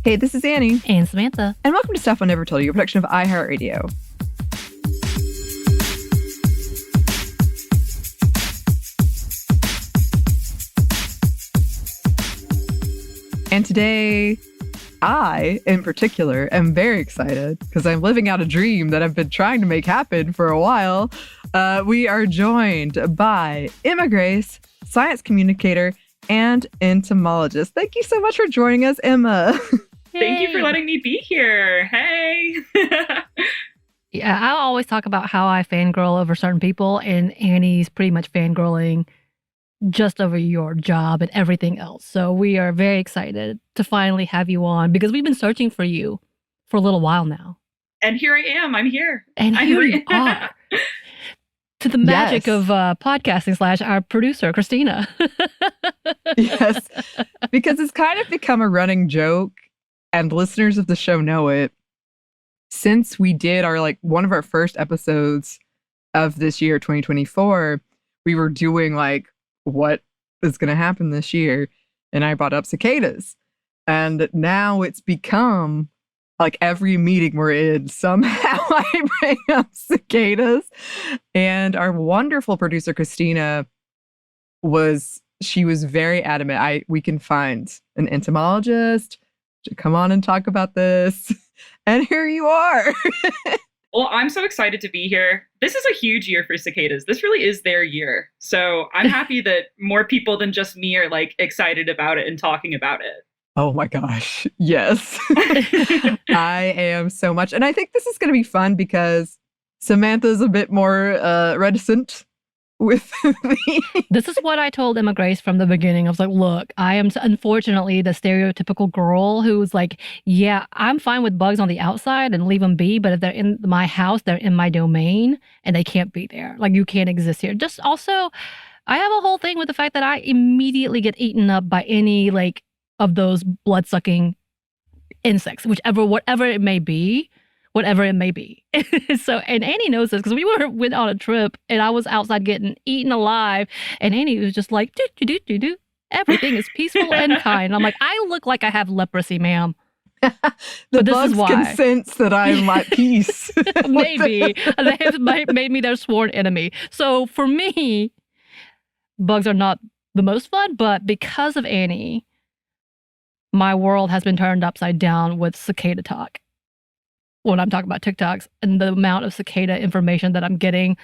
Hey, this is Anney. And Samantha. And welcome to Stuff I Never Told You, a production of iHeartRadio. And today, I, in particular, am very excited because I'm living out a dream that I've been trying to make happen for a while. We are joined by Emma Grace, science communicator and entomologist. Thank you so much for joining us, Emma. Thank you for letting me be here. Hey. Yeah, I always talk about how I fangirl over certain people, and Annie's pretty much fangirling just over your job and everything else. So we are very excited to finally have you on because we've been searching for you for a little while now. And here I am. I'm here. And here you are. To the magic of podcasting / our producer, Christina. Yes, because it's kind of become a running joke, and listeners of the show know it. Since we did one of our first episodes of this year, 2024, we were doing what is going to happen this year, and I brought up cicadas, and now it's become every meeting we're in, somehow I bring up cicadas. And our wonderful producer, Christina, was very adamant. We can find an entomologist to come on and talk about this. And here you are. Well, I'm so excited to be here. This is a huge year for cicadas. This really is their year. So I'm happy that more people than just me are excited about it and talking about it. Oh my gosh. Yes. I am so much. And I think this is going to be fun because Samantha's a bit more reticent with me. This is what I told Emma Grace from the beginning. I was like, look, I am unfortunately the stereotypical girl who's yeah, I'm fine with bugs on the outside and leave them be. But if they're in my house, they're in my domain and they can't be there. You can't exist here. Just also, I have a whole thing with the fact that I immediately get eaten up by any of those blood-sucking insects, whatever it may be. So, and Annie knows this because we went on a trip and I was outside getting eaten alive, and Annie was just like, do. Everything is peaceful and kind. I'm like, I look like I have leprosy, ma'am. The bugs can sense that I'm at peace. Maybe. They have made me their sworn enemy. So for me, bugs are not the most fun, but because of Annie, my world has been turned upside down with cicada talk. When I'm talking about TikToks and the amount of cicada information that I'm getting,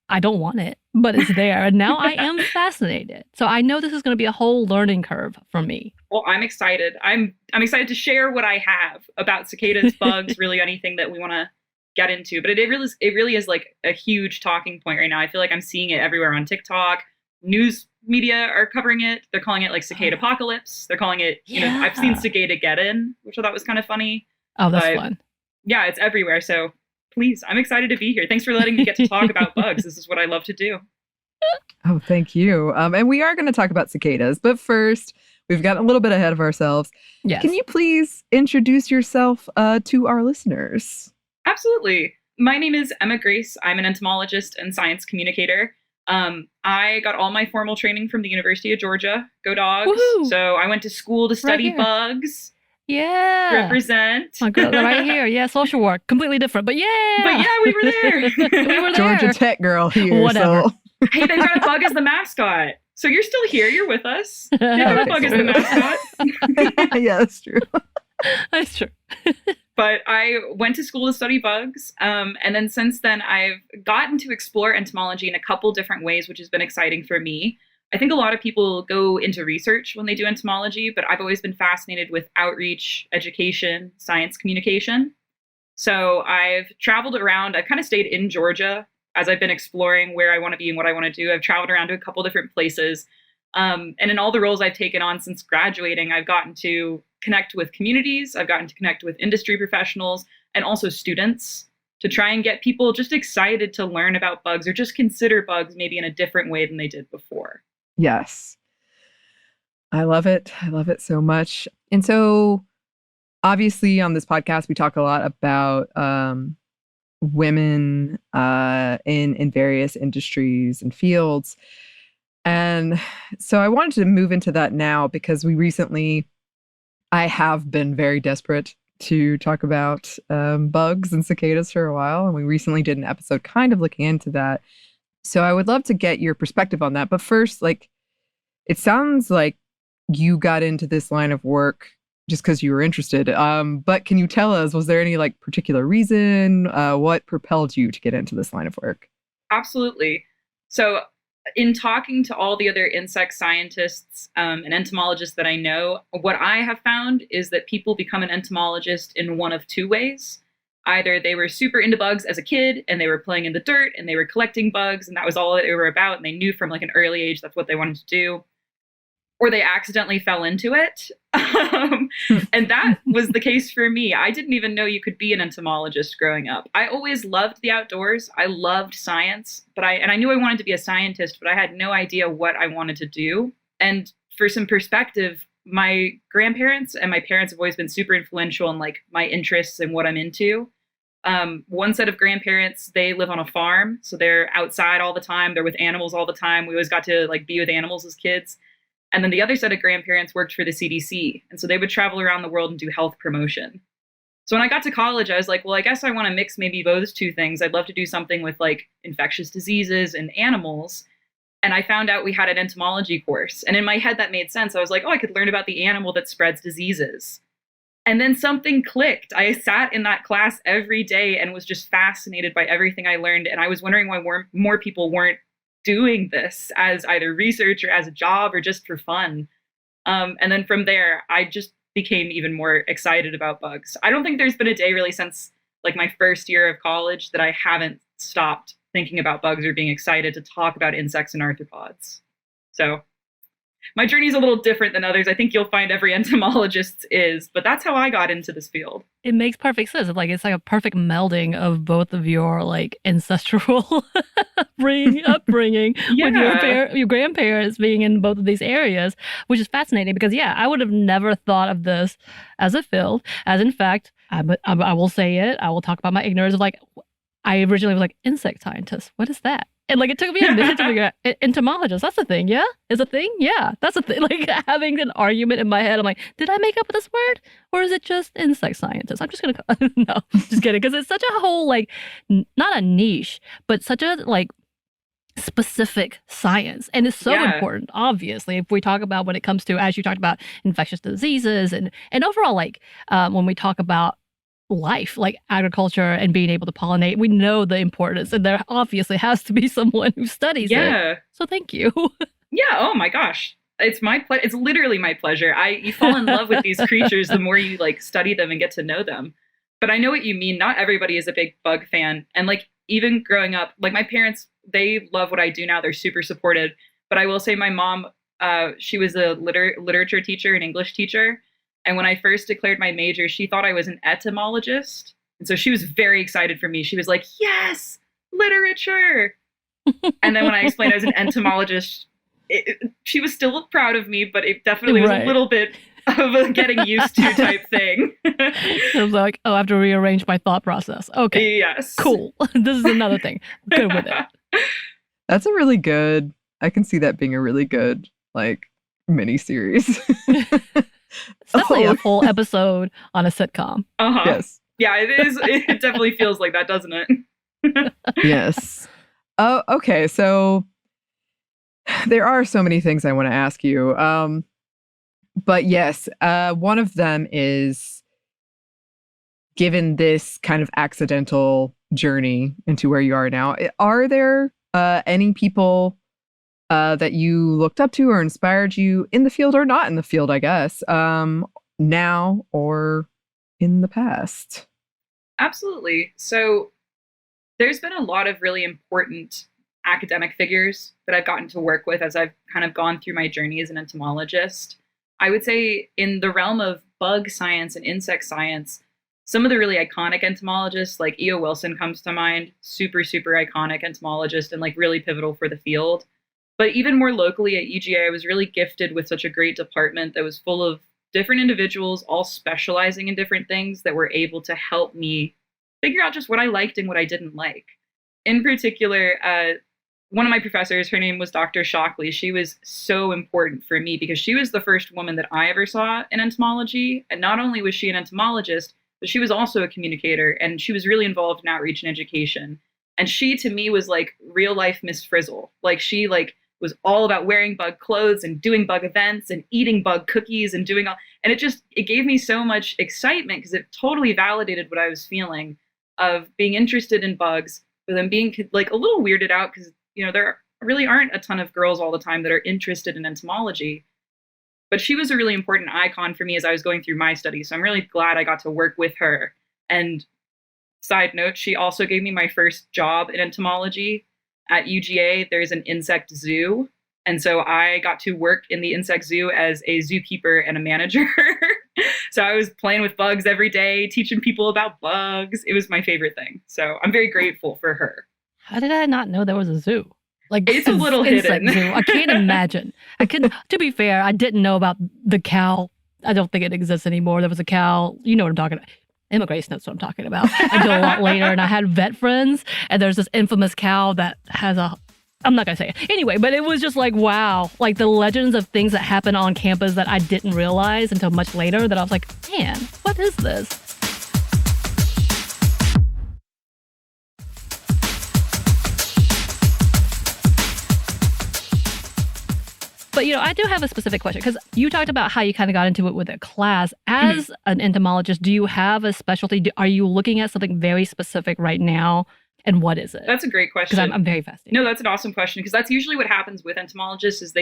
I don't want it, but it's there. And now I am fascinated. So I know this is going to be a whole learning curve for me. Well, I'm excited. I'm excited to share what I have about cicadas, bugs, really anything that we want to get into. But it really is a huge talking point right now. I feel like I'm seeing it everywhere on TikTok. News media are covering it. They're calling it cicada apocalypse. They're calling it, I've seen cicada get in, which I thought was kind of funny. Oh, that's fun. Yeah, it's everywhere. So please, I'm excited to be here. Thanks for letting me get to talk about bugs. This is what I love to do. Oh, thank you. And we are going to talk about cicadas. But first, we've gotten a little bit ahead of ourselves. Yes. Can you please introduce yourself to our listeners? Absolutely. My name is Emma Grace. I'm an entomologist and science communicator. I got all my formal training from the University of Georgia. Go Dogs. Woohoo. So I went to school to study bugs. Yeah. Represent. My girl, right here. Yeah, social work. Completely different. But yeah. But yeah, we were there. We were there. Georgia Tech girl here. Whatever. So. Hey, they've got a bug as the mascot. So you're still here. You're with us. They've got a bug as the mascot. Yeah, that's true. That's true. But I went to school to study bugs. And then since then, I've gotten to explore entomology in a couple different ways, which has been exciting for me. I think a lot of people go into research when they do entomology, but I've always been fascinated with outreach, education, science communication. So I've traveled around. I've kind of stayed in Georgia as I've been exploring where I want to be and what I want to do. I've traveled around to a couple different places. And in all the roles I've taken on since graduating, I've gotten to connect with communities. I've gotten to connect with industry professionals and also students to try and get people just excited to learn about bugs or just consider bugs maybe in a different way than they did before. Yes. I love it. I love it so much. And so obviously on this podcast, we talk a lot about women in various industries and fields. And so I wanted to move into that now because we recently I have been very desperate to talk about bugs and cicadas for a while, and we recently did an episode kind of looking into that. So I would love to get your perspective on that. But first, like, it sounds like you got into this line of work just because you were interested. But can you tell us, was there any like particular reason? What propelled you to get into this line of work? Absolutely. So, in talking to all the other insect scientists and entomologists that I know, what I have found is that people become an entomologist in one of two ways. Either they were super into bugs as a kid and they were playing in the dirt and they were collecting bugs and that was all they were about and they knew from like an early age that's what they wanted to do, or they accidentally fell into it. And that was the case for me. I didn't even know you could be an entomologist growing up. I always loved the outdoors. I loved science, but I knew I wanted to be a scientist, but I had no idea what I wanted to do. And for some perspective, my grandparents and my parents have always been super influential in like my interests and what I'm into. One set of grandparents, they live on a farm, so they're outside all the time. They're with animals all the time. We always got to like be with animals as kids. And then the other set of grandparents worked for the CDC. And so they would travel around the world and do health promotion. So when I got to college, I was like, well, I guess I want to mix maybe those two things. I'd love to do something with like infectious diseases and animals. And I found out we had an entomology course. And in my head, that made sense. I was like, oh, I could learn about the animal that spreads diseases. And then something clicked. I sat in that class every day and was just fascinated by everything I learned. And I was wondering why more people weren't doing this as either research or as a job or just for fun. And then from there, I just became even more excited about bugs. I don't think there's been a day really since like my first year of college that I haven't stopped thinking about bugs or being excited to talk about insects and arthropods. So my journey is a little different than others. I think you'll find every entomologist is, but that's how I got into this field. It makes perfect sense. It's like a perfect melding of both of your like ancestral upbringing with your grandparents being in both of these areas, which is fascinating because I would have never thought of this as a field. As in fact, I will say it. I will talk about my ignorance of like I originally was like insect scientist. What is that? And like it took me a minute to figure out entomologist. That's a thing, yeah? Is a thing? Yeah, that's a thing. Like having an argument in my head, I'm like, did I make up this word, or is it just insect scientist? I'm just gonna no, just kidding, because it's such a whole like not a niche, but such a like specific science, and it's so important. Obviously, if we talk about when it comes to, as you talked about, infectious diseases and overall like when we talk about life, like agriculture and being able to pollinate, we know the importance, and there obviously has to be someone who studies it. So thank you. Oh my gosh, it's it's literally my pleasure. You fall in love with these creatures the more you like study them and get to know them. But I know what you mean. Not everybody is a big bug fan, and like even growing up, like my parents, they love what I do now. They're super supportive. But I will say my mom, she was a literature teacher, an English teacher. And when I first declared my major, she thought I was an etymologist. And so she was very excited for me. She was like, yes, literature. And then when I explained I was an entomologist, she was still proud of me, but it definitely was a little bit of a getting used to type thing. It was like, oh, I have to rearrange my thought process. Okay. Yes. Cool. This is another thing. Good with it. That's a really good, I can see that being a really good, like, mini series. It's definitely a full episode on a sitcom. Yes. Yeah, it is. It definitely feels like that, doesn't it? Yes. Oh, okay. So there are so many things I want to ask you. But yes, one of them is, given this kind of accidental journey into where you are now, are there any people that you looked up to or inspired you in the field or not in the field, I guess, now or in the past? Absolutely. So there's been a lot of really important academic figures that I've gotten to work with as I've kind of gone through my journey as an entomologist. I would say in the realm of bug science and insect science, some of the really iconic entomologists, like E.O. Wilson comes to mind, super, super iconic entomologist and like really pivotal for the field. But even more locally at UGA, I was really gifted with such a great department that was full of different individuals, all specializing in different things that were able to help me figure out just what I liked and what I didn't like. In particular, one of my professors, her name was Dr. Shockley. She was so important for me because she was the first woman that I ever saw in entomology. And not only was she an entomologist, but she was also a communicator, and she was really involved in outreach and education. And she, to me, was like real life Miss Frizzle. Like she was all about wearing bug clothes and doing bug events and eating bug cookies and doing all. And it gave me so much excitement because it totally validated what I was feeling of being interested in bugs, but then being like a little weirded out because, there really aren't a ton of girls all the time that are interested in entomology. But she was a really important icon for me as I was going through my studies. So I'm really glad I got to work with her. And side note, she also gave me my first job in entomology. At UGA, there's an insect zoo. And so I got to work in the insect zoo as a zookeeper and a manager. So I was playing with bugs every day, teaching people about bugs. It was my favorite thing. So I'm very grateful for her. How did I not know there was a zoo? Like it's a little hidden. Zoo. I can't imagine. To be fair, I didn't know about the cow. I don't think it exists anymore. There was a cow. You know what I'm talking about. Emma Grace knows what I'm talking about. Until a lot later, and I had vet friends, and there's this infamous cow that has I'm not going to say it. Anyway, but it was just like, wow. Like the legends of things that happen on campus that I didn't realize until much later that I was like, man, what is this? But, I do have a specific question because you talked about how you kind of got into it with a class. As an entomologist, do you have a specialty? Are you looking at something very specific right now? And what is it? That's a great question. Because I'm very fascinated. No, that's an awesome question because that's usually what happens with entomologists is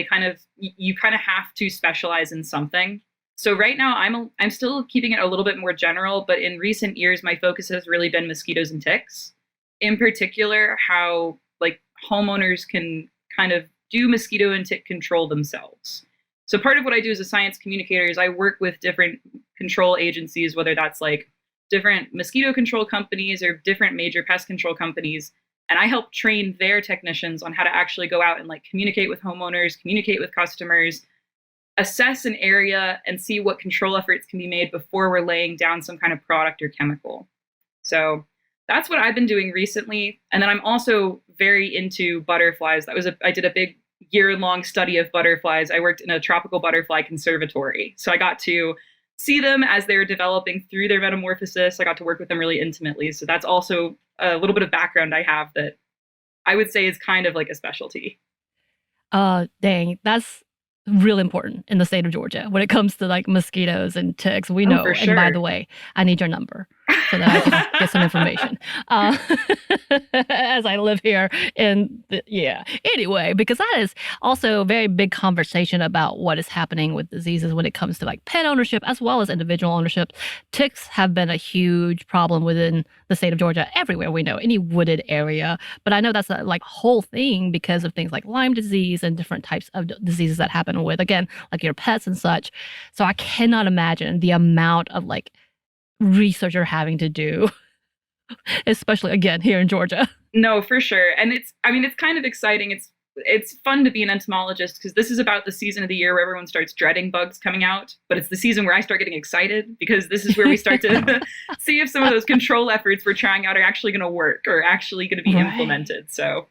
you kind of have to specialize in something. So right now I'm still keeping it a little bit more general, but in recent years, my focus has really been mosquitoes and ticks. In particular, how like homeowners can kind of do mosquito and tick control themselves. So part of what I do as a science communicator is I work with different control agencies, whether that's like different mosquito control companies or different major pest control companies. And I help train their technicians on how to actually go out and like communicate with homeowners, communicate with customers, assess an area and see what control efforts can be made before we're laying down some kind of product or chemical. So that's what I've been doing recently. And then I'm also very into butterflies. I did a big year-long study of butterflies. I worked in a tropical butterfly conservatory. So I got to see them as they were developing through their metamorphosis. I got to work with them really intimately. So that's also a little bit of background I have that I would say is kind of like a specialty. Dang, that's really important in the state of Georgia when it comes to like mosquitoes and ticks. We know. For sure. And by the way, I need your number so that I can get some information as I live here. Anyway, because that is also a very big conversation about what is happening with diseases when it comes to like pet ownership as well as individual ownership. Ticks have been a huge problem within the state of Georgia, everywhere we know, any wooded area. But I know that's a like whole thing because of things like Lyme disease and different types of diseases that happen with, again, like your pets and such. So I cannot imagine the amount of like research you're having to do, especially again here in Georgia. No, for sure. And it's kind of exciting. It's fun to be an entomologist because this is about the season of the year where everyone starts dreading bugs coming out. But it's the season where I start getting excited because this is where we start to see if some of those control efforts we're trying out are actually going to work or actually going to be implemented. So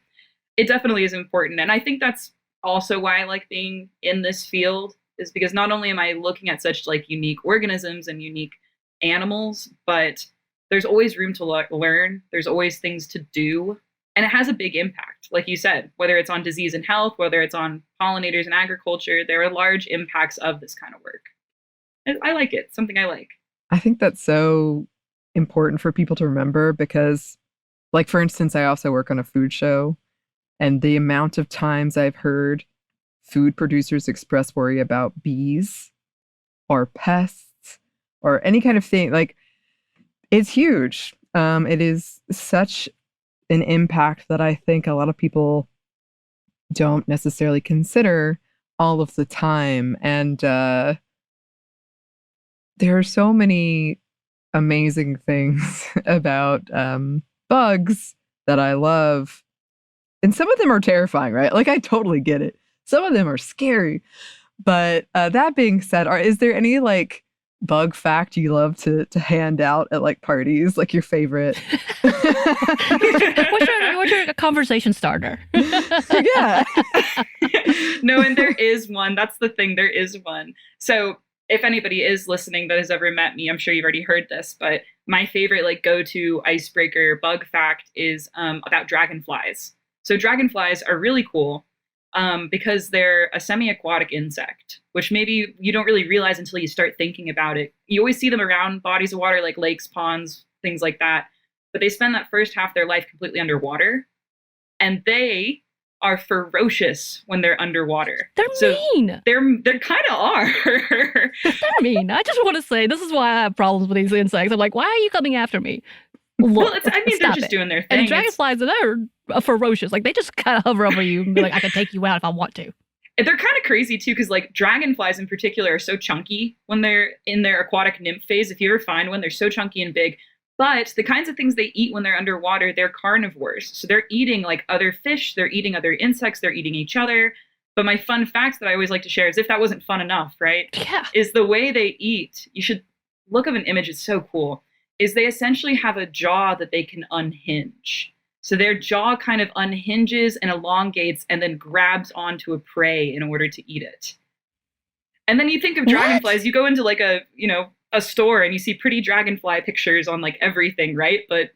it definitely is important. And I think that's also why I like being in this field is because not only am I looking at such like unique organisms and unique animals, but there's always room to learn. There's always things to do. And it has a big impact. Like you said, whether it's on disease and health, whether it's on pollinators and agriculture, there are large impacts of this kind of work. I like it. Something I like. I think that's so important for people to remember because, like, for instance, I also work on a food show. And the amount of times I've heard food producers express worry about bees or pests or any kind of thing, like, it's huge. It is such an impact that I think a lot of people don't necessarily consider all of the time. And there are so many amazing things about bugs that I love. And some of them are terrifying, right? Like, I totally get it. Some of them are scary. But that being said, is there any, like, bug fact you love to hand out at like parties, like your favorite? What's your conversation starter? Yeah. No, and there is one. That's the thing. There is one. So if anybody is listening that has ever met me, I'm sure you've already heard this, but my favorite like go-to icebreaker bug fact is about dragonflies. So dragonflies are really cool because they're a semi-aquatic insect, which maybe you don't really realize until you start thinking about it. You always see them around bodies of water like lakes, ponds, things like that, but they spend that first half of their life completely underwater, and they are ferocious when they're underwater. They're mean. They kind of are. They're mean. I just want to say, this is why I have problems with these insects. I'm like, why are you coming after me? Look, well, they're just doing their thing. And dragonflies, they're ferocious. Like, they just kind of hover over you and be like, I can take you out if I want to. They're kind of crazy, too, because, like, dragonflies in particular are so chunky when they're in their aquatic nymph phase. If you ever find one, they're so chunky and big. But the kinds of things they eat when they're underwater, they're carnivores. So they're eating like other fish, they're eating other insects, they're eating each other. But my fun fact that I always like to share, as if that wasn't fun enough, right? Yeah. Is the way they eat. You should look up an image, it's so cool. Is they essentially have a jaw that they can unhinge. So their jaw kind of unhinges and elongates and then grabs onto a prey in order to eat it. And then you think of dragonflies, you go into like a store and you see pretty dragonfly pictures on like everything, right? But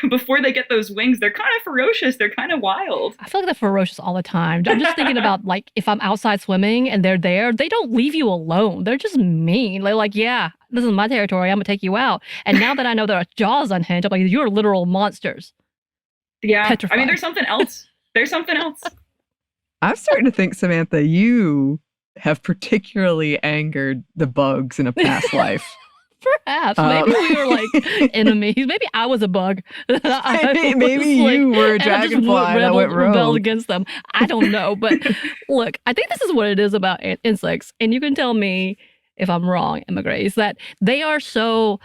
before they get those wings, they're kind of ferocious. They're kind of wild. I feel like they're ferocious all the time. I'm just thinking about like if I'm outside swimming and they're there, they don't leave you alone. They're just mean. They're like, yeah, this is my territory. I'm gonna take you out. And now that I know their jaws unhinged, I'm like, you're literal monsters. Yeah. Petrified. I mean, there's something else. There's something else. I'm starting to think, Samantha, you have particularly angered the bugs in a past life. Perhaps. Maybe we were like enemies. Maybe I was a bug. Maybe you were a dragonfly that went rogue. Rebelled against them. I don't know. But look, I think this is what it is about insects. And you can tell me if I'm wrong, McVey, is that they are so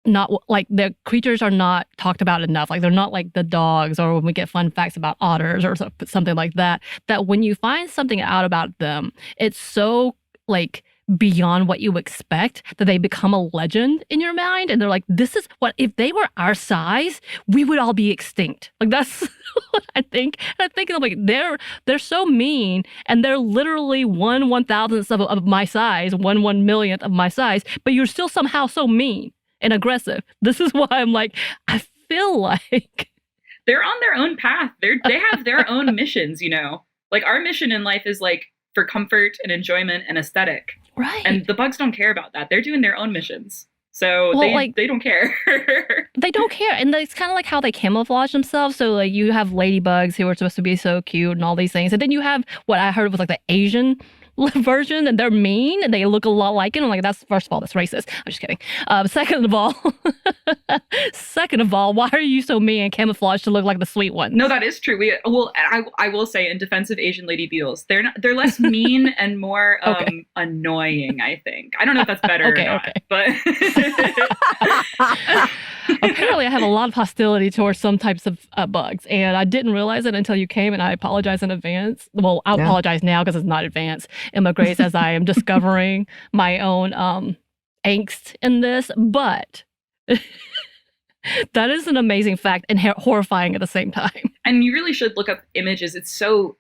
not like the creatures are not talked about enough. Like they're not like the dogs or when we get fun facts about otters or something like that. That when you find something out about them, it's so like beyond what you expect that they become a legend in your mind. And they're like, this is what, if they were our size, we would all be extinct. Like that's what I think. And I think I'm like, they're so mean and they're literally 1/1000th of my size, 1/1,000,000th of my size, but you're still somehow so mean and aggressive. This is why I'm like, I feel like they're on their own path. They have their own missions, you know. Like our mission in life is like for comfort and enjoyment and aesthetic. Right. And the bugs don't care about that. They're doing their own missions. So they don't care. They don't care. And it's kind of like how they camouflage themselves. So like you have ladybugs who are supposed to be so cute and all these things. And then you have what I heard was like the Asian version, and they're mean and they look a lot like it. I'm like, that's first of all, that's racist. I'm just kidding. Second of all, why are you so mean and camouflaged to look like the sweet one? No, that is true. I will say in defense of Asian lady beetles, they're less mean and more annoying, I think. I don't know if that's better or not, but apparently I have a lot of hostility towards some types of bugs, and I didn't realize it until you came, and I apologize in advance. Well, I'll apologize now because it's not advanced. Emma Grace, as I am discovering my own angst in this, but that is an amazing fact and horrifying at the same time. And you really should look up images. It's so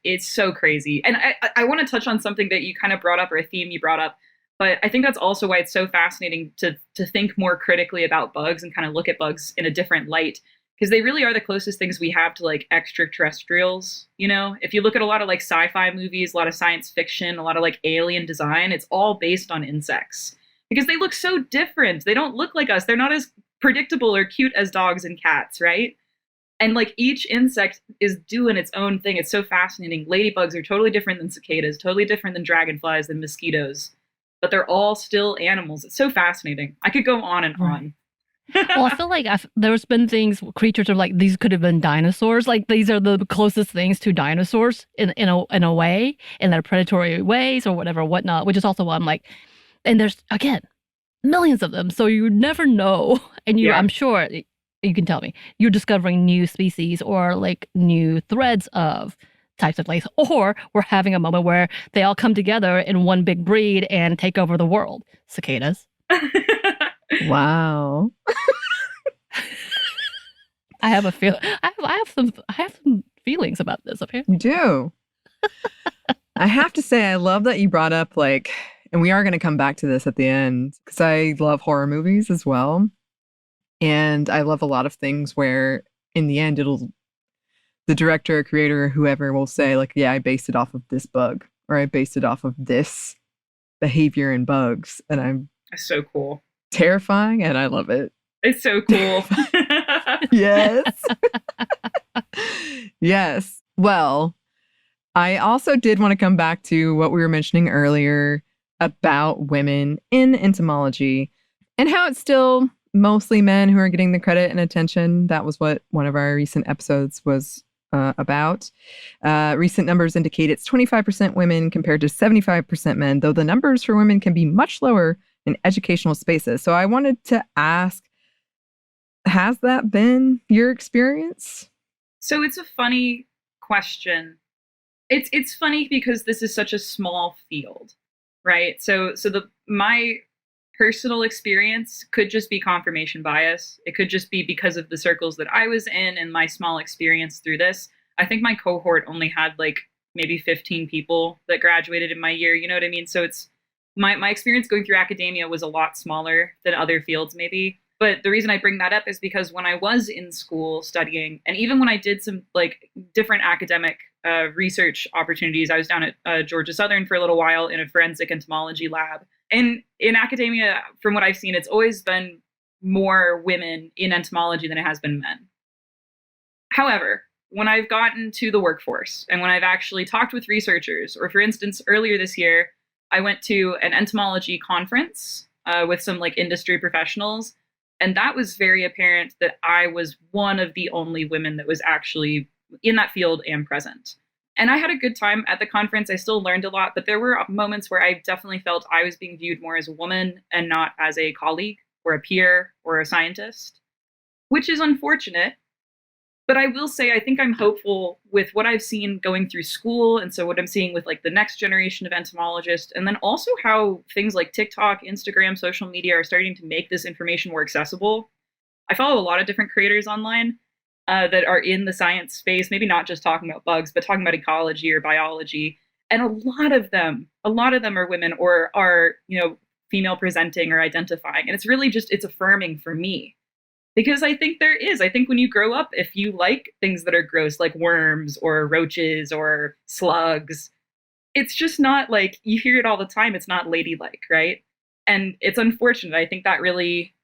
crazy. And I want to touch on something that you kind of brought up, or a theme you brought up, but I think that's also why it's so fascinating to think more critically about bugs and kind of look at bugs in a different light. Because they really are the closest things we have to like extraterrestrials, you know? If you look at a lot of like sci-fi movies, a lot of science fiction, a lot of like alien design, it's all based on insects. Because they look so different. They don't look like us. They're not as predictable or cute as dogs and cats, right? And like each insect is doing its own thing. It's so fascinating. Ladybugs are totally different than cicadas, totally different than dragonflies, than mosquitoes. But they're all still animals. It's so fascinating. I could go on and on. Well, I feel like there's been creatures are like, these could have been dinosaurs. Like these are the closest things to dinosaurs in a way, in their predatory ways or whatnot, which is also why I'm like, and there's, again, millions of them. So you never know. And I'm sure you can tell me, you're discovering new species or like new threads of types of lakes, or we're having a moment where they all come together in one big breed and take over the world. Cicadas. Wow. I have a feel. I have some feelings about this. Apparently, You do. I have to say, I love that you brought up like, and we are going to come back to this at the end because I love horror movies as well. And I love a lot of things where in the end, the director or creator or whoever will say like, yeah, I based it off of this bug or I based it off of this behavior in bugs. And I'm It's so cool. terrifying and I love it. It's so cool. Yes. Yes. Well, I also did want to come back to what we were mentioning earlier about women in entomology and how it's still mostly men who are getting the credit and attention. That was what one of our recent episodes was about. Recent numbers indicate it's 25% women compared to 75% men, though the numbers for women can be much lower in educational spaces. So I wanted to ask, has that been your experience? So it's a funny question. It's funny because this is such a small field, right? So my personal experience could just be confirmation bias. It could just be because of the circles that I was in and my small experience through this. I think my cohort only had like maybe 15 people that graduated in my year. You know what I mean? So it's my experience going through academia was a lot smaller than other fields maybe. But the reason I bring that up is because when I was in school studying, and even when I did some like different academic research opportunities, I was down at Georgia Southern for a little while in a forensic entomology lab. And in academia, from what I've seen, it's always been more women in entomology than it has been men. However, when I've gotten to the workforce and when I've actually talked with researchers, or for instance, earlier this year, I went to an entomology conference with some like industry professionals. And that was very apparent that I was one of the only women that was actually in that field and present. And I had a good time at the conference. I still learned a lot, but there were moments where I definitely felt I was being viewed more as a woman and not as a colleague or a peer or a scientist, which is unfortunate. But I will say, I think I'm hopeful with what I've seen going through school. And so what I'm seeing with like the next generation of entomologists, and then also how things like TikTok, Instagram, social media are starting to make this information more accessible. I follow a lot of different creators online that are in the science space, maybe not just talking about bugs, but talking about ecology or biology. And a lot of them are women or are, female presenting or identifying. And it's really just, it's affirming for me. Because I think I think when you grow up, if you like things that are gross, like worms or roaches or slugs, it's just not like, you hear it all the time. It's not ladylike, right? And it's unfortunate. I think that really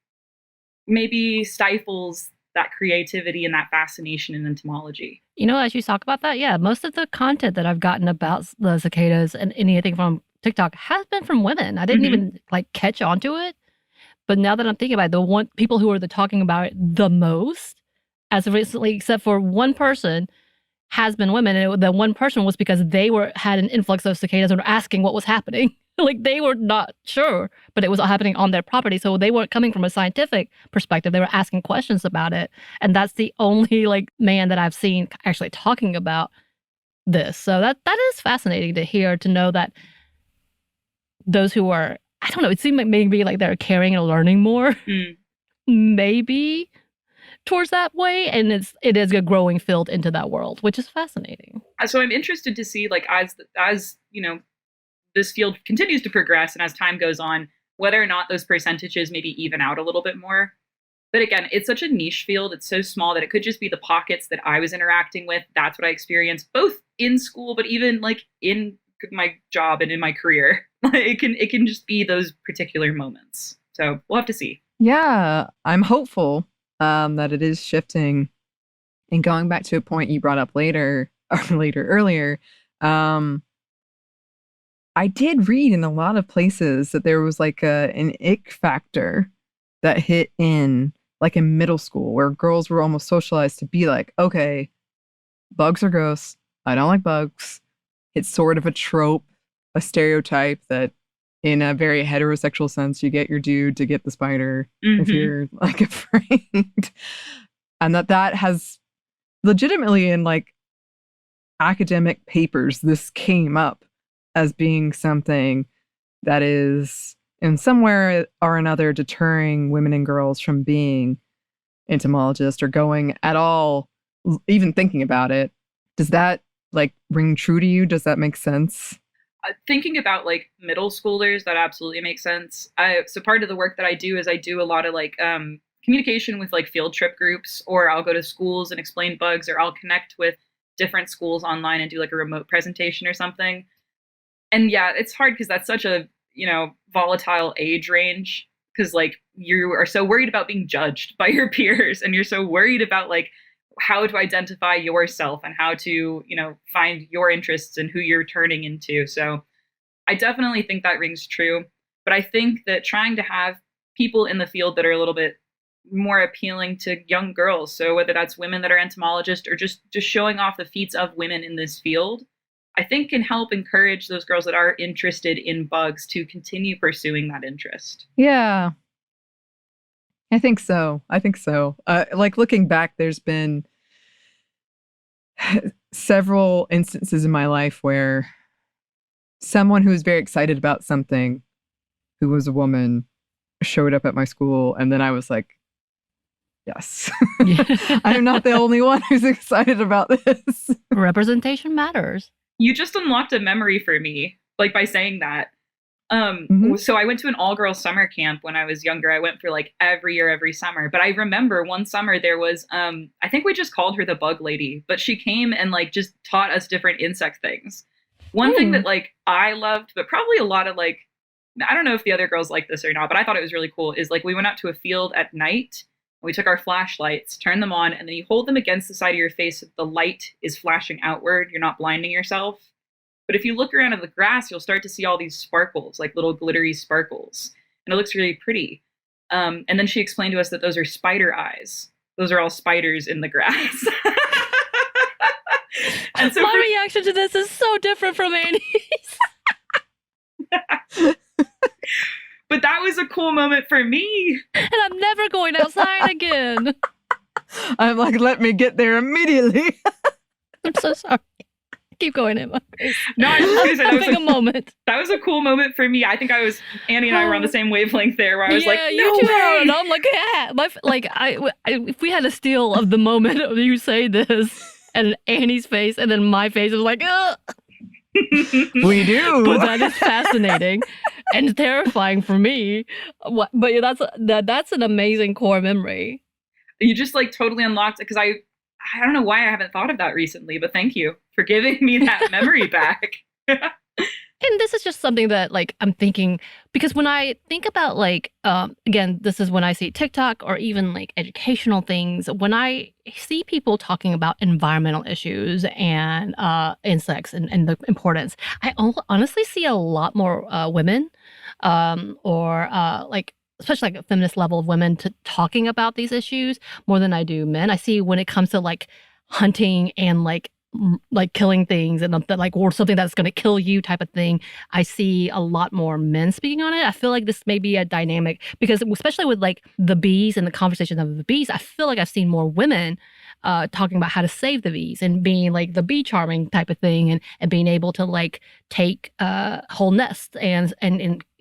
maybe stifles that creativity and that fascination in entomology. As you talk about that, yeah, most of the content that I've gotten about the cicadas and anything from TikTok has been from women. I didn't even catch on to it. But now that I'm thinking about it, the people who are talking about it the most, as of recently, except for one person, has been women. And the one person was because they had an influx of cicadas and were asking what was happening. They were not sure, but it was happening on their property. So they weren't coming from a scientific perspective. They were asking questions about it. And that's the only man that I've seen actually talking about this. So that is fascinating to hear, to know that those who are, I don't know, it seemed like maybe they're caring and learning more, maybe towards that way. And it is a growing field into that world, which is fascinating. So I'm interested to see, as this field continues to progress and as time goes on, whether or not those percentages maybe even out a little bit more. But again, it's such a niche field. It's so small that it could just be the pockets that I was interacting with. That's what I experienced, both in school, but even in my job and in my career. It can just be those particular moments. So we'll have to see. Yeah, I'm hopeful that it is shifting. And going back to a point you brought up earlier, I did read in a lot of places that there was an ick factor that hit in middle school, where girls were almost socialized to be like, okay, bugs are gross. I don't like bugs. It's sort of a trope, a stereotype that in a very heterosexual sense, you get your dude to get the spider if you're afraid. And that has legitimately in academic papers, this came up as being something that is in somewhere or another deterring women and girls from being entomologists or going at all, even thinking about it. Does that like ring true to you? Does that make sense? Thinking about like middle schoolers, that absolutely makes sense. So part of the work that I do is I do a lot of like communication with like field trip groups, or I'll go to schools and explain bugs, or I'll connect with different schools online and do like a remote presentation or something. And yeah, it's hard because that's such a, volatile age range, because like you are so worried about being judged by your peers, and you're so worried about like how to identify yourself and how to, find your interests and who you're turning into. So I definitely think that rings true. But I think that trying to have people in the field that are a little bit more appealing to young girls, so whether that's women that are entomologists or just showing off the feats of women in this field, I think can help encourage those girls that are interested in bugs to continue pursuing that interest. Yeah, I think so. Like looking back, there's been several instances in my life where someone who was very excited about something, who was a woman, showed up at my school, and then I was like, yes, I am not the only one who's excited about this. Representation matters. You just unlocked a memory for me, like by saying that. So I went to an all-girls summer camp when I was younger. I went for like every year, every summer. But I remember one summer there was, I think we just called her the bug lady, but she came and like just taught us different insect things. One thing that like I loved, but probably a lot of like, I don't know if the other girls like this or not, but I thought it was really cool, is like we went out to a field at night. We took our flashlights, turned them on, and then you hold them against the side of your face so the light is flashing outward. You're not blinding yourself. But if you look around at the grass, you'll start to see all these sparkles, like little glittery sparkles. And it looks really pretty. And then she explained to us that those are spider eyes. Those are all spiders in the grass. And so my reaction to this is so different from Anney's. But that was a cool moment for me. And I'm never going outside again. I'm like, let me get there immediately. I'm so sorry. Keep going, Emma. No, I was just gonna say, that was a moment. That was a cool moment for me. I think Anney and I were on the same wavelength there, where I was like, no you way. are. And I'm like, yeah. If we had a steal of the moment of you say this, and Annie's face, and then my face, it was like, ugh. We do. But that is fascinating and terrifying for me. But yeah, that's an amazing core memory. You just like totally unlocked it, because I don't know why I haven't thought of that recently, but thank you for giving me that memory back. And this is just something that like I'm thinking, because when I think about like, again, this is when I see TikTok or even like educational things, when I see people talking about environmental issues and insects and the importance, I honestly see a lot more women or like, especially like a feminist level of women talking about these issues more than I do men. I see when it comes to like hunting and like killing things and like, or something that's going to kill you type of thing, I see a lot more men speaking on it. I feel like this may be a dynamic, because especially with like the bees and the conversation of the bees, I feel like I've seen more women talking about how to save the bees and being like the bee charming type of thing, and being able to like take whole nests and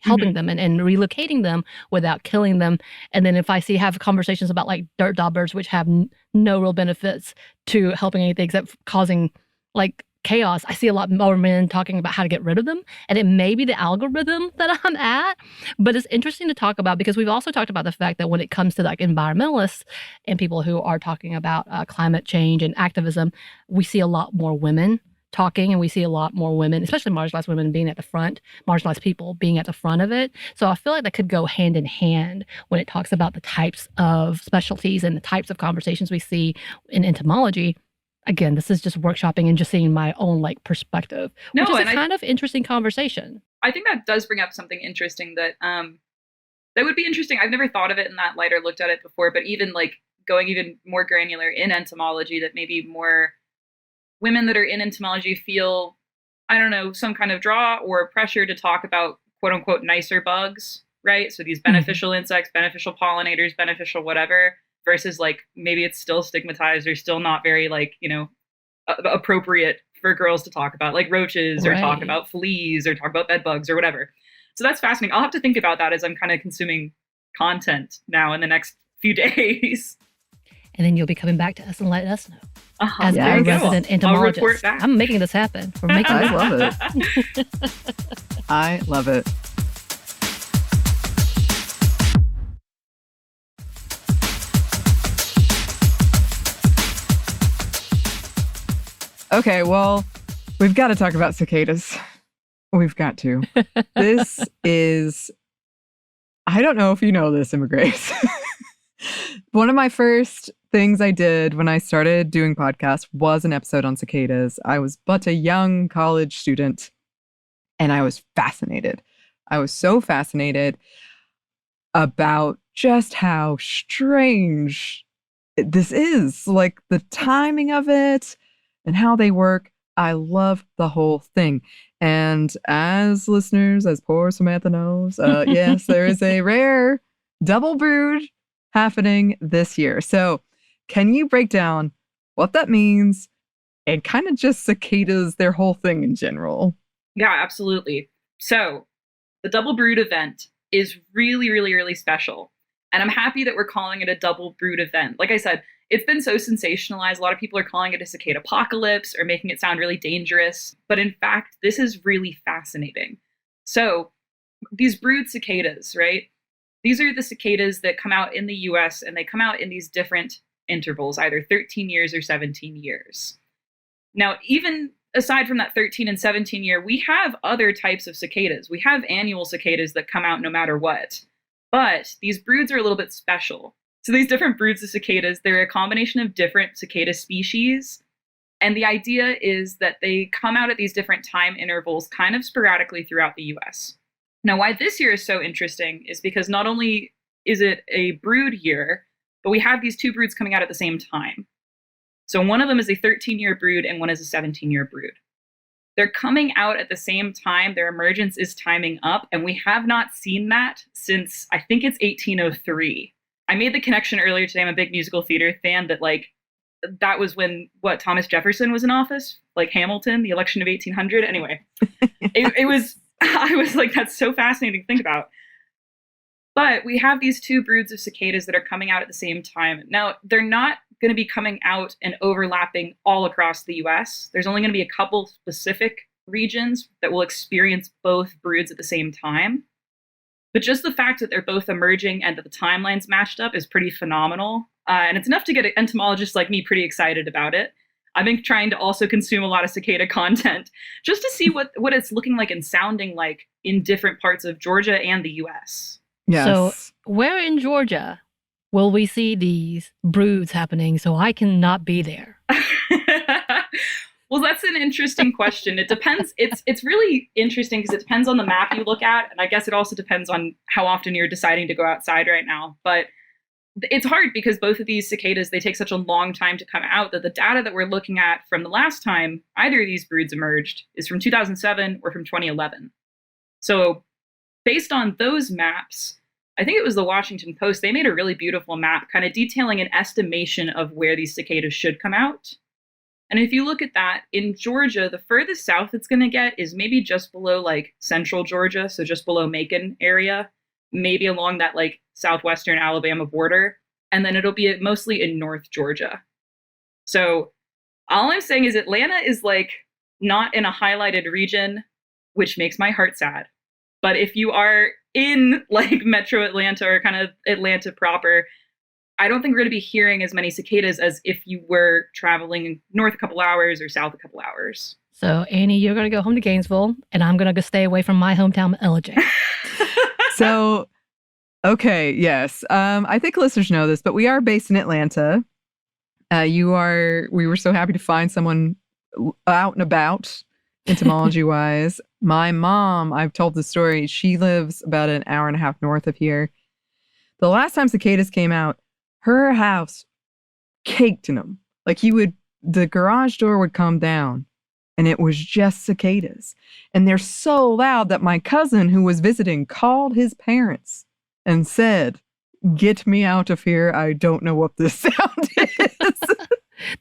helping them and relocating them without killing them. And then if I have conversations about like dirt daubers, which have no real benefits to helping anything except causing like chaos, I see a lot more men talking about how to get rid of them. And it may be the algorithm that I'm at, but it's interesting to talk about, because we've also talked about the fact that when it comes to like environmentalists and people who are talking about climate change and activism, we see a lot more women talking, and we see a lot more women, especially marginalized women, being at the front, marginalized people being at the front of it. So I feel like that could go hand in hand when it talks about the types of specialties and the types of conversations we see in entomology. Again, this is just workshopping and just seeing my own like perspective, which is a kind of interesting conversation. I think that does bring up something interesting that would be interesting. I've never thought of it in that light or looked at it before, but even like going even more granular in entomology, that maybe more women that are in entomology feel, I don't know, some kind of draw or pressure to talk about quote unquote nicer bugs, right? So these beneficial insects, beneficial pollinators, beneficial whatever, versus like maybe it's still stigmatized or still not very like, appropriate for girls to talk about, like roaches or talk about fleas or talk about bed bugs or whatever. So that's fascinating. I'll have to think about that as I'm kind of consuming content now in the next few days. And then you'll be coming back to us and let us know. As Yeah, our there you go. resident I'll entomologist. report back. I'm making this happen. We're making I this love it. I love it. Okay, well, we've got to talk about cicadas. We've got to. This is, I don't know if you know this, McVey. One of my first things I did when I started doing podcasts was an episode on cicadas. I was but a young college student, and I was fascinated. I was so fascinated about just how strange this is, like the timing of it and how they work. I love the whole thing. And as listeners, as poor Samantha knows, yes, there is a rare double brood happening this year. So can you break down what that means and kind of just cicadas, their whole thing in general? Yeah, absolutely. So the double brood event is really, really, really special. And I'm happy that we're calling it a double brood event. Like I said, it's been so sensationalized. A lot of people are calling it a cicada apocalypse or making it sound really dangerous. But in fact, this is really fascinating. So these brood cicadas, right? These are the cicadas that come out in the US, and they come out in these different intervals, either 13 years or 17 years. Now, even aside from that 13 and 17 year, we have other types of cicadas. We have annual cicadas that come out no matter what. But these broods are a little bit special. So these different broods of cicadas, they're a combination of different cicada species. And the idea is that they come out at these different time intervals kind of sporadically throughout the US. Now, why this year is so interesting is because not only is it a brood year, but we have these two broods coming out at the same time. So one of them is a 13-year brood and one is a 17-year brood. They're coming out at the same time. Their emergence is timing up, and we have not seen that since, I think it's 1803. I made the connection earlier today. I'm a big musical theater fan that was when, Thomas Jefferson was in office, like Hamilton, the election of 1800. Anyway, it was, I was like, that's so fascinating to think about. But we have these two broods of cicadas that are coming out at the same time. Now, they're not going to be coming out and overlapping all across the US. There's only going to be a couple specific regions that will experience both broods at the same time. But just the fact that they're both emerging and that the timelines matched up is pretty phenomenal. And it's enough to get entomologists like me pretty excited about it. I've been trying to also consume a lot of cicada content just to see what it's looking like and sounding like in different parts of Georgia and the US. Yes. So where in Georgia will we see these broods happening so I cannot be there? Well, that's an interesting question. It depends. It's really interesting because it depends on the map you look at. And I guess it also depends on how often you're deciding to go outside right now. But it's hard because both of these cicadas, they take such a long time to come out that the data that we're looking at from the last time either of these broods emerged is from 2007 or from 2011. So based on those maps, I think it was the Washington Post, they made a really beautiful map kind of detailing an estimation of where these cicadas should come out. And if you look at that, in Georgia, the furthest south it's going to get is maybe just below like central Georgia, so just below Macon area, maybe along that like southwestern Alabama border. And then it'll be mostly in North Georgia. So all I'm saying is Atlanta is like not in a highlighted region, which makes my heart sad. But if you are in like metro Atlanta or kind of Atlanta proper, I don't think we're going to be hearing as many cicadas as if you were traveling north a couple hours or south a couple hours. So, Anney, you're going to go home to Gainesville, and I'm going to stay away from my hometown, LJ. So, okay, yes. I think listeners know this, but we are based in Atlanta. We were so happy to find someone out and about, entomology-wise. My mom, I've told the story, she lives about an hour and a half north of here. The last time cicadas came out, her house caked in them. Like the garage door would come down and it was just cicadas. And they're so loud that my cousin who was visiting called his parents and said, "Get me out of here. I don't know what this sound is."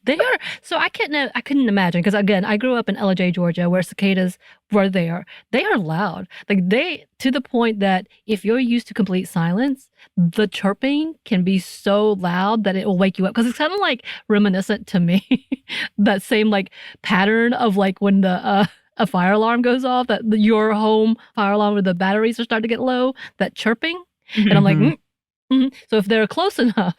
They are so I couldn't imagine because again I grew up in LJ, Georgia, where cicadas were there. They are loud, like they to the point that if you're used to complete silence, the chirping can be so loud that it will wake you up because it's kind of like reminiscent to me that same like pattern of like when the a fire alarm goes off, that your home fire alarm where the batteries are starting to get low, that chirping, and I'm like, so if they're close enough,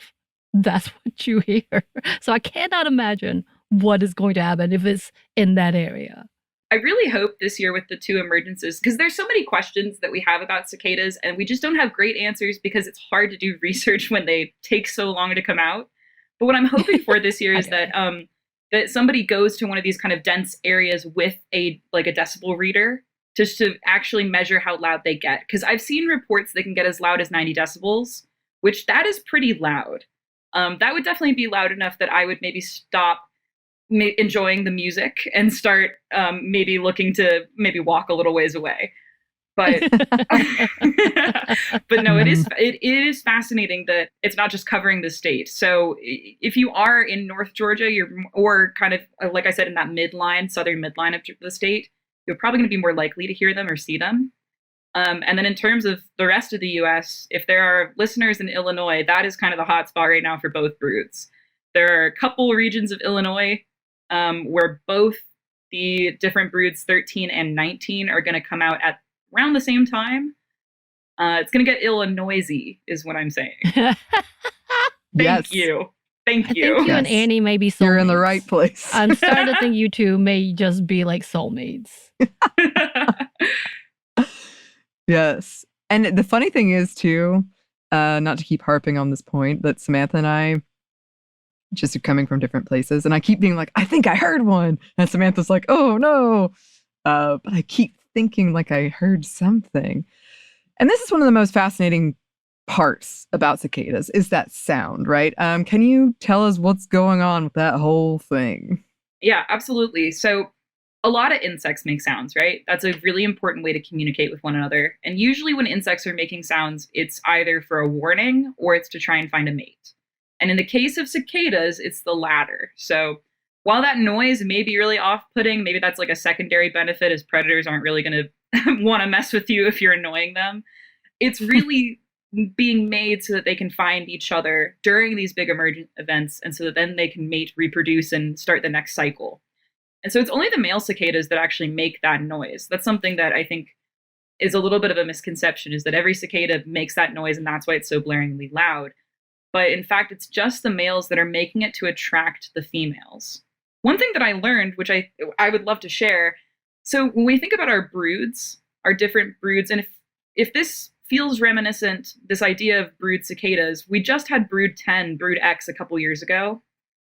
that's what you hear. So I cannot imagine what is going to happen if it's in that area. I really hope this year with the two emergences, because there's so many questions that we have about cicadas, and we just don't have great answers because it's hard to do research when they take so long to come out. But what I'm hoping for this year is that that somebody goes to one of these kind of dense areas with a decibel reader just to actually measure how loud they get. Because I've seen reports they can get as loud as 90 decibels, which that is pretty loud. That would definitely be loud enough that I would maybe stop enjoying the music and start maybe looking to maybe walk a little ways away. But but no, it is fascinating that it's not just covering the state. So if you are in North Georgia, or kind of like I said in that midline, southern midline of the state, you're probably going to be more likely to hear them or see them. And then in terms of the rest of the U.S., if there are listeners in Illinois, that is kind of the hot spot right now for both broods. There are a couple regions of Illinois where both the different broods 13 and 19 are going to come out at around the same time. It's going to get Illinoisy, is what I'm saying. Thank you. I think you and Anney may be soulmates. You're in the right place. I'm starting to think you two may just be like soulmates. Yes. And the funny thing is, too, not to keep harping on this point, but Samantha and I just are coming from different places. And I keep being like, I think I heard one. And Samantha's like, oh, no. But I keep thinking like I heard something. And this is one of the most fascinating parts about cicadas is that sound, right? Can you tell us what's going on with that whole thing? Yeah, absolutely. So a lot of insects make sounds, right? That's a really important way to communicate with one another. And usually when insects are making sounds, it's either for a warning or it's to try and find a mate. And in the case of cicadas, it's the latter. So while that noise may be really off-putting, maybe that's like a secondary benefit as predators aren't really going to want to mess with you if you're annoying them. It's really being made so that they can find each other during these big emergent events, and so that then they can mate, reproduce, and start the next cycle. And so it's only the male cicadas that actually make that noise. That's something that I think is a little bit of a misconception, is that every cicada makes that noise and that's why it's so blaringly loud. But in fact, it's just the males that are making it to attract the females. One thing that I learned, which I would love to share, so when we think about our broods, our different broods, and if this feels reminiscent, this idea of brood cicadas, we just had brood 10, brood X a couple years ago.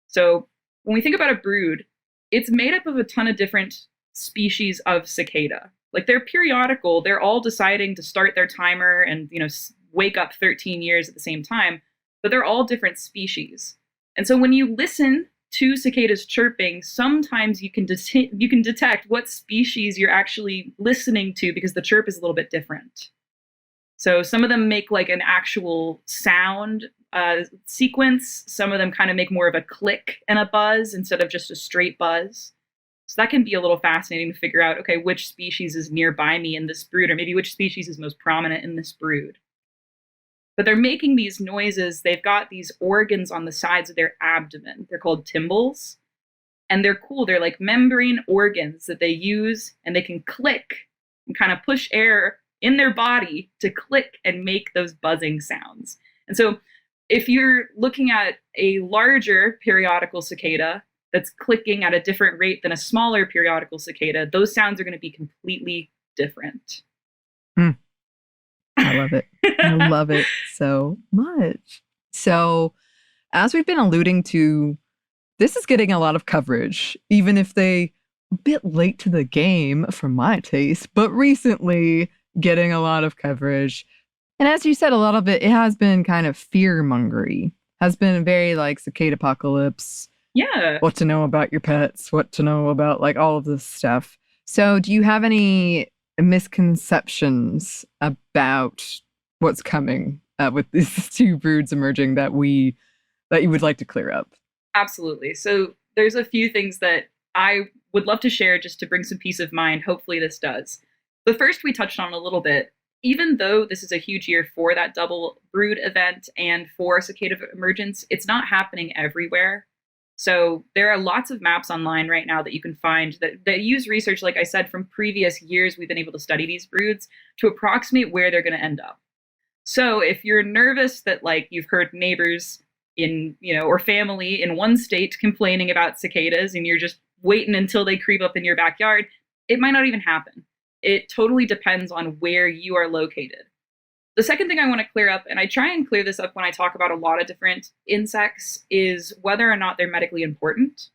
So when we think about a brood, it's made up of a ton of different species of cicada. Like they're periodical, they're all deciding to start their timer and, wake up 13 years at the same time, but they're all different species. And so when you listen to cicadas chirping, sometimes you can detect what species you're actually listening to because the chirp is a little bit different. So some of them make like an actual sound sequence. Some of them kind of make more of a click and a buzz instead of just a straight buzz. So that can be a little fascinating to figure out, okay, which species is nearby me in this brood, or maybe which species is most prominent in this brood. But they're making these noises. They've got these organs on the sides of their abdomen. They're called tymbals. And they're cool. They're like membrane organs that they use, and they can click and kind of push air in their body to click and make those buzzing sounds. And so if you're looking at a larger periodical cicada that's clicking at a different rate than a smaller periodical cicada, those sounds are going to be completely different. I love it. I love it so much. So, as we've been alluding to, this is getting a lot of coverage, even if they a bit late to the game for my taste, but recently getting a lot of coverage. And as you said, a lot of it has been kind of fear-mongery, has been very like cicada apocalypse. Yeah. What to know about your pets, what to know about like all of this stuff. So do you have any misconceptions about what's coming with these two broods emerging that you would like to clear up? Absolutely. So there's a few things that I would love to share just to bring some peace of mind. Hopefully, this does. The first we touched on a little bit. Even though this is a huge year for that double brood event and for cicada emergence, it's not happening everywhere. So there are lots of maps online right now that you can find that use research, like I said, from previous years we've been able to study these broods to approximate where they're going to end up. So if you're nervous that like you've heard neighbors in, or family in one state complaining about cicadas and you're just waiting until they creep up in your backyard, it might not even happen. It totally depends on where you are located. The second thing I want to clear up, and I try and clear this up when I talk about a lot of different insects, is whether or not they're medically important.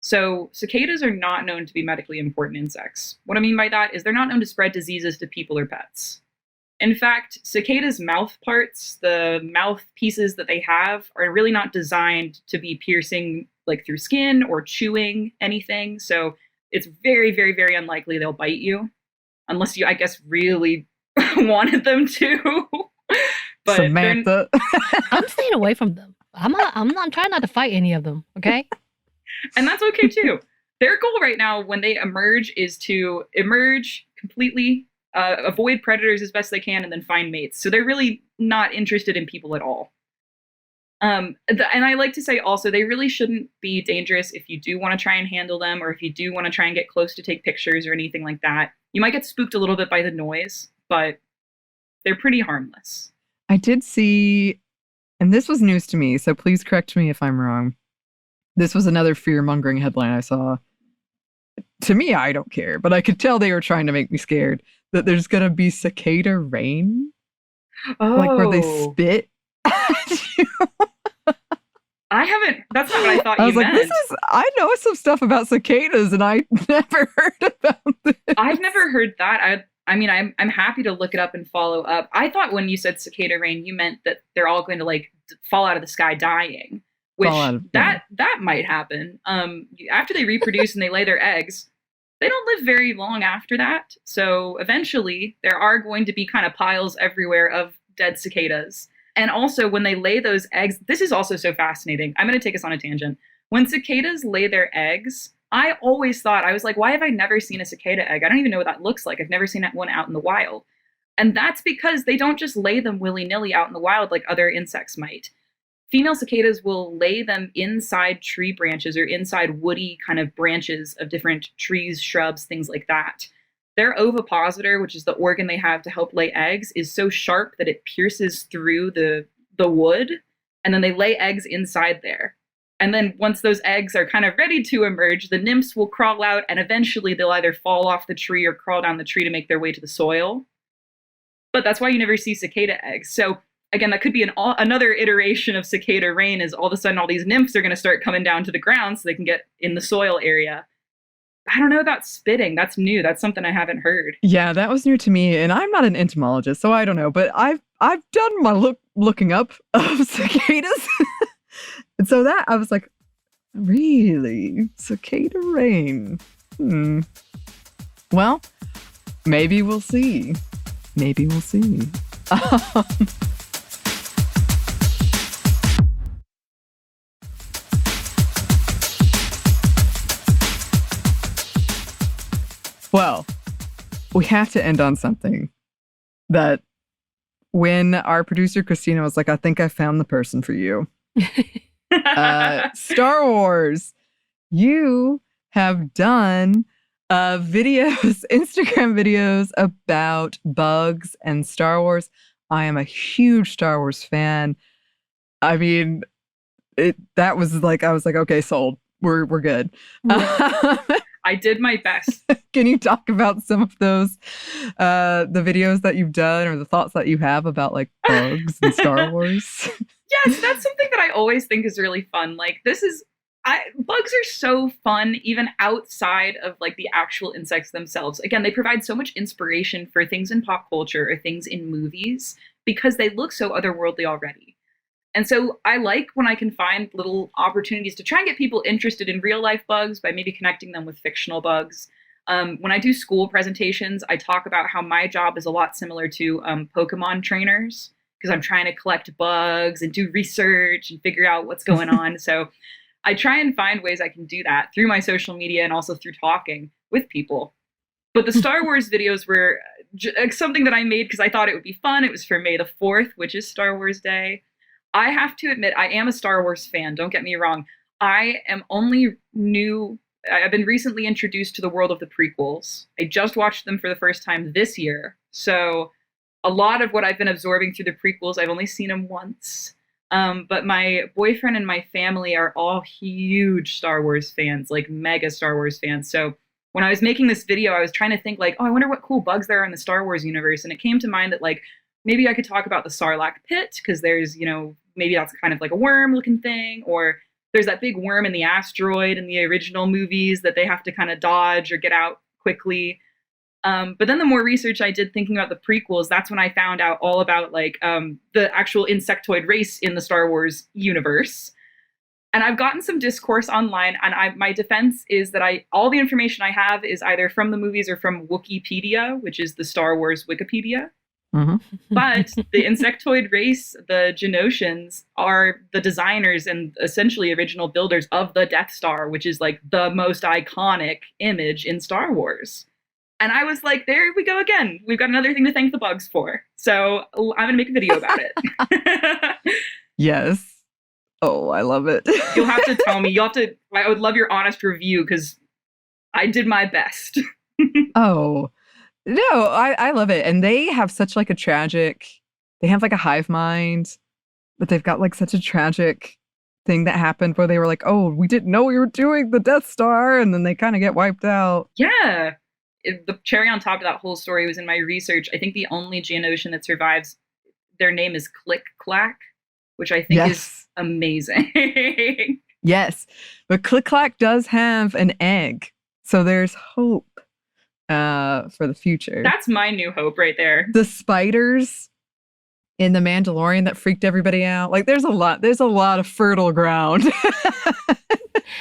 So cicadas are not known to be medically important insects. What I mean by that is they're not known to spread diseases to people or pets. In fact, cicadas' mouth parts, the mouth pieces that they have, are really not designed to be piercing like through skin or chewing anything. So it's very, very, very unlikely they'll bite you, unless you, I guess, really wanted them to. But Samantha. I'm staying away from them. I'm not trying not to fight any of them. Okay. And that's okay too. Their goal right now when they emerge is to emerge completely, avoid predators as best they can, and then find mates. So they're really not interested in people at all. And I like to say also, they really shouldn't be dangerous if you do want to try and handle them, or if you do want to try and get close to take pictures or anything like that. You might get spooked a little bit by the noise, but they're pretty harmless. I did see, and this was news to me, so please correct me if I'm wrong. This was another fear-mongering headline I saw. To me, I don't care, but I could tell they were trying to make me scared, that there's going to be cicada rain. Oh. Like where they spit at you. I haven't, that's not what I thought you meant. I was like, I know some stuff about cicadas and I never heard about this. I've never heard that. I mean, I'm happy to look it up and follow up. I thought when you said cicada rain, you meant that they're all going to like fall out of the sky dying, which that might happen. After they reproduce and they lay their eggs, they don't live very long after that. So eventually there are going to be kind of piles everywhere of dead cicadas. And also when they lay those eggs, this is also so fascinating. I'm going to take us on a tangent. When cicadas lay their eggs, I always thought, I was like, why have I never seen a cicada egg? I don't even know what that looks like. I've never seen that one out in the wild. And that's because they don't just lay them willy-nilly out in the wild like other insects might. Female cicadas will lay them inside tree branches or inside woody kind of branches of different trees, shrubs, things like that. Their ovipositor, which is the organ they have to help lay eggs, is so sharp that it pierces through the wood, and then they lay eggs inside there. And then once those eggs are kind of ready to emerge, the nymphs will crawl out, and eventually they'll either fall off the tree or crawl down the tree to make their way to the soil. But that's why you never see cicada eggs. So again, that could be another iteration of cicada rain, is all of a sudden all these nymphs are going to start coming down to the ground so they can get in the soil area. I don't know about spitting. That's new. That's something I haven't heard. Yeah, that was new to me, and I'm not an entomologist, so I don't know. But I've done my looking up of cicadas, and so that I was like, really, cicada rain? Well, maybe we'll see. Maybe we'll see. Well, we have to end on something that when our producer Christina was like, I think I found the person for you. Star Wars. You have done videos, Instagram videos about bugs and Star Wars. I am a huge Star Wars fan. I mean, that was like, I was like, okay, sold. We're good. I did my best. Can you talk about some of those, the videos that you've done or the thoughts that you have about like bugs and Star Wars? Yes, that's something that I always think is really fun. Like bugs are so fun, even outside of like the actual insects themselves. Again, they provide so much inspiration for things in pop culture or things in movies because they look so otherworldly already. And so I like when I can find little opportunities to try and get people interested in real life bugs by maybe connecting them with fictional bugs. When I do school presentations, I talk about how my job is a lot similar to Pokemon trainers, because I'm trying to collect bugs and do research and figure out what's going on. So I try and find ways I can do that through my social media and also through talking with people. But the Star Wars videos were something that I made because I thought it would be fun. It was for May the 4th, which is Star Wars Day. I have to admit, I am a Star Wars fan. Don't get me wrong. I am only new. I've been recently introduced to the world of the prequels. I just watched them for the first time this year. So a lot of what I've been absorbing through the prequels, I've only seen them once. But my boyfriend and my family are all huge Star Wars fans, like mega Star Wars fans. So when I was making this video, I was trying to think like, oh, I wonder what cool bugs there are in the Star Wars universe. And it came to mind that like, maybe I could talk about the Sarlacc pit because there's, maybe that's kind of like a worm looking thing, or there's that big worm in the asteroid in the original movies that they have to kind of dodge or get out quickly. But then the more research I did thinking about the prequels, that's when I found out all about like the actual insectoid race in the Star Wars universe. And I've gotten some discourse online, and my defense is that all the information I have is either from the movies or from Wikipedia, which is the Star Wars Wikipedia. Mm-hmm. But the insectoid race, the Genosians, are the designers and essentially original builders of the Death Star, which is like the most iconic image in Star Wars. And I was like, there we go again. We've got another thing to thank the bugs for. So I'm going to make a video about it. Yes. Oh, I love it. You'll have to tell me. I would love your honest review because I did my best. Oh, no, I love it. And they have such like they have like a hive mind, but they've got like such a tragic thing that happened where they were like, oh, we didn't know we were doing the Death Star. And then they kind of get wiped out. Yeah. The cherry on top of that whole story was in my research. I think the only Geonosian that survives, their name is Click Clack, which I think is amazing. Yes. But Click Clack does have an egg. So there's hope for the future. That's my new hope right there. The spiders in The Mandalorian that freaked everybody out. Like there's a lot of fertile ground.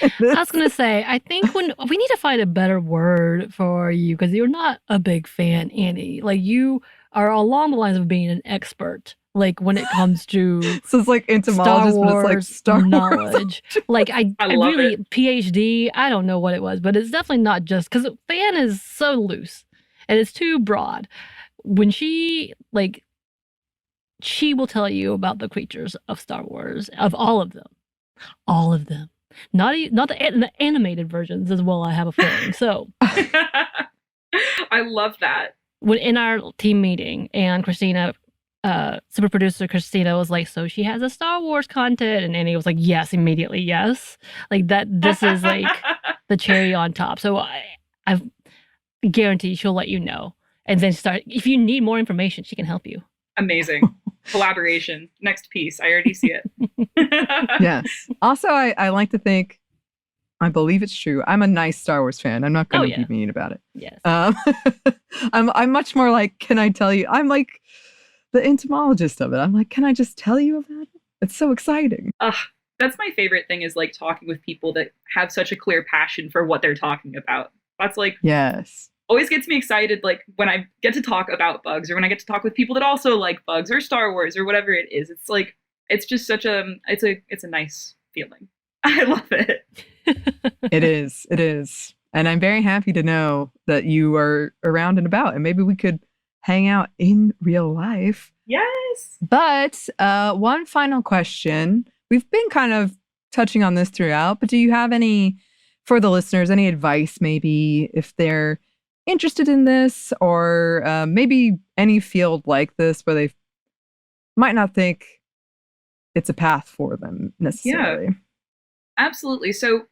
I was going to say, I think we need to find a better word for you because you're not a big fan, Anney. Like you are along the lines of being an expert. Like when it comes to so it's like entomologist, but it's like Star Wars knowledge. Like I really it. PhD. I don't know what it was, but it's definitely not just because fan is so loose and it's too broad. When she will tell you about the creatures of Star Wars, of all of them. Not the animated versions as well. I have a feeling. So I love that. When in our team meeting, and Christina, super producer Christina was like, "So she has a Star Wars content," and Anney was like, "Yes, immediately, yes." Like that. This is like the cherry on top. So I guarantee she'll let you know, and then start. If you need more information, she can help you. Amazing. Collaboration. Next piece. I already see it. Yes. Also, I like to think, I believe it's true. I'm a nice Star Wars fan. I'm not going to be mean about it. Yes. I'm much more like, can I tell you? I'm like the entomologist of it. I'm like, can I just tell you about it? It's so exciting. That's my favorite thing is like talking with people that have such a clear passion for what they're talking about. That's like, yes. Always gets me excited, like when I get to talk about bugs or when I get to talk with people that also like bugs or Star Wars or whatever it is. It's like, it's just such it's a nice feeling. I love it. It is. And I'm very happy to know that you are around and about, and maybe we could hang out in real life. Yes. But one final question. We've been kind of touching on this throughout, but do you have for the listeners, any advice maybe if they're interested in this or maybe any field like this where they might not think it's a path for them necessarily? Yeah, absolutely. So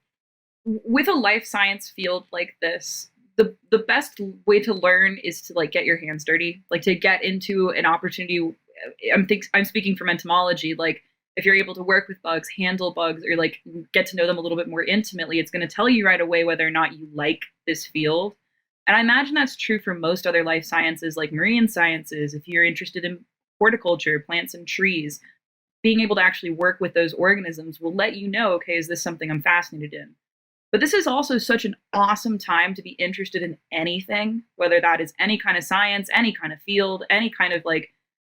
with a life science field like this, the best way to learn is to like get your hands dirty, like to get into an opportunity. I'm speaking from entomology. Like if you're able to work with bugs, handle bugs, or like get to know them a little bit more intimately, it's going to tell you right away whether or not you like this field. And I imagine that's true for most other life sciences, like marine sciences. If you're interested in horticulture, plants and trees, being able to actually work with those organisms will let you know, okay, is this something I'm fascinated in? But this is also such an awesome time to be interested in anything, whether that is any kind of science, any kind of field, any kind of like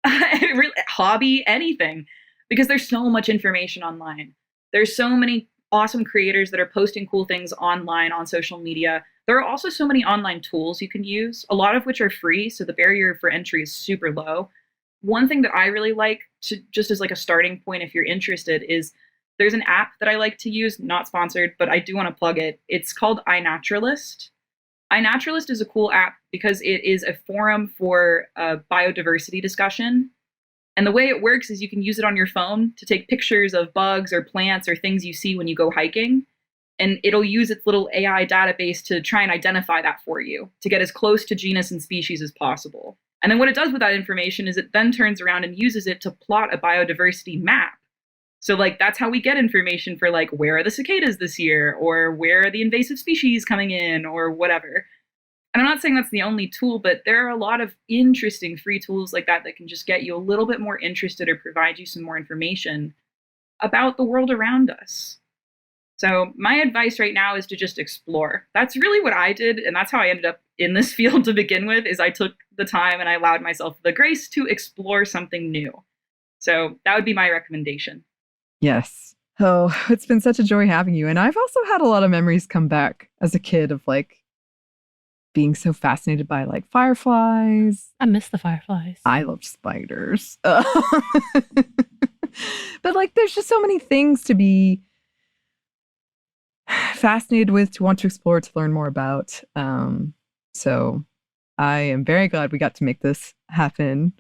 hobby, anything, because there's so much information online. There's so many awesome creators that are posting cool things online on social media. There are also so many online tools you can use, a lot of which are free, so the barrier for entry is super low. One thing that I really like, just as like a starting point if you're interested, is there's an app that I like to use, not sponsored, but I do want to plug it. It's called iNaturalist. iNaturalist is a cool app because it is a forum for biodiversity discussion. And the way it works is you can use it on your phone to take pictures of bugs or plants or things you see when you go hiking. And it'll use its little AI database to try and identify that for you, to get as close to genus and species as possible. And then what it does with that information is it then turns around and uses it to plot a biodiversity map. So like that's how we get information for like where are the cicadas this year, or where are the invasive species coming in, or whatever. And I'm not saying that's the only tool, but there are a lot of interesting free tools like that that can just get you a little bit more interested or provide you some more information about the world around us. So my advice right now is to just explore. That's really what I did, and that's how I ended up in this field to begin with, is I took the time and I allowed myself the grace to explore something new. So that would be my recommendation. Yes. Oh, it's been such a joy having you. And I've also had a lot of memories come back as a kid of like being so fascinated by like fireflies. I miss the fireflies. I love spiders. But like there's just so many things to be fascinated with, to want to explore, to learn more about. So I am very glad we got to make this happen.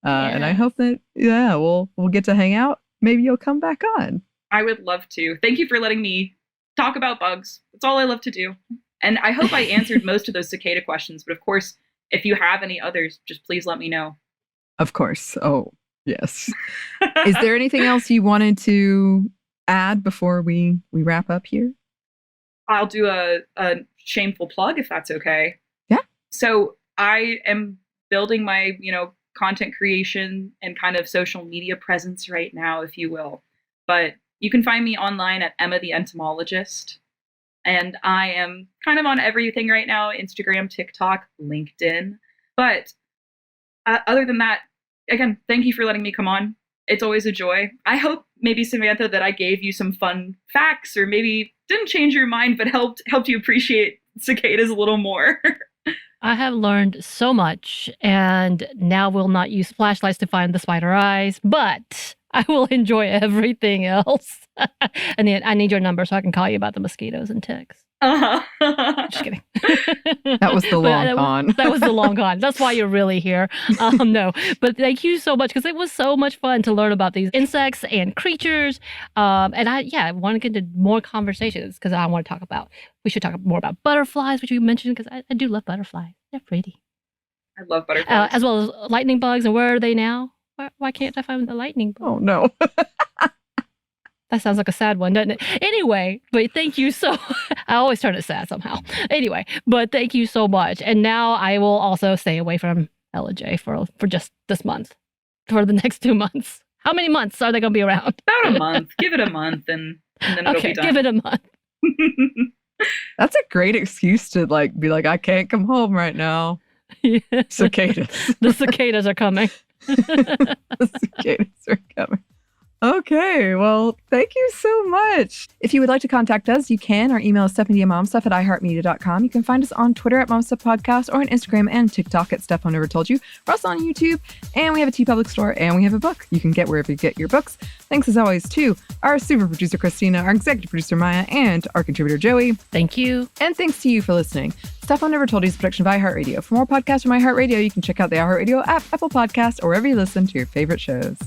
And I hope that, we'll get to hang out. Maybe you'll come back on. I would love to. Thank you for letting me talk about bugs. That's all I love to do. And I hope I answered most of those cicada questions. But of course, if you have any others, just please let me know. Of course. Oh, yes. Is there anything else you wanted to add before we wrap up here? I'll do a shameful plug if that's okay. Yeah. So I am building my, content creation and kind of social media presence right now, if you will. But you can find me online at Emma the Entomologist. And I am kind of on everything right now, Instagram, TikTok, LinkedIn. But other than that, again, thank you for letting me come on. It's always a joy. I hope maybe, Samantha, that I gave you some fun facts, or maybe didn't change your mind, but helped you appreciate cicadas a little more. I have learned so much, and now will not use flashlights to find the spider eyes, but I will enjoy everything else. And I need your number so I can call you about the mosquitoes and ticks. Just kidding. That was the long con. That was the long con. That's why you're really here. No, but thank you so much, because it was so much fun to learn about these insects and creatures. And I want to get into more conversations, because we should talk more about butterflies, which you mentioned, because I do love butterflies. They're pretty. I love butterflies. As well as lightning bugs. And where are they now? Why can't I find the lightning bug? Oh, no. That sounds like a sad one, doesn't it? Anyway, but thank you so... I always turn it sad somehow. Anyway, but thank you so much. And now I will also stay away from Ella J for just this month, for the next 2 months. How many months are they going to be around? About a month. Give it a month, and then it'll be done. Give it a month. That's a great excuse to be like, I can't come home right now. Yeah. Cicadas. The cicadas are coming. The cicadas are coming. Okay, well, thank you so much. If you would like to contact us, you can. Our email is stuffmediamomstuff@iheartmedia.com. You can find us on Twitter at momstuffpodcast, or on Instagram and TikTok at Stuff I Never Told You. We're also on YouTube, and we have a TeePublic store, and we have a book you can get wherever you get your books. Thanks as always to our super producer, Christina, our executive producer, Maya, and our contributor, Joey. Thank you. And thanks to you for listening. Stuff I Never Told You is a production by iHeartRadio. For more podcasts from iHeartRadio, you can check out the iHeartRadio app, Apple Podcasts, or wherever you listen to your favorite shows.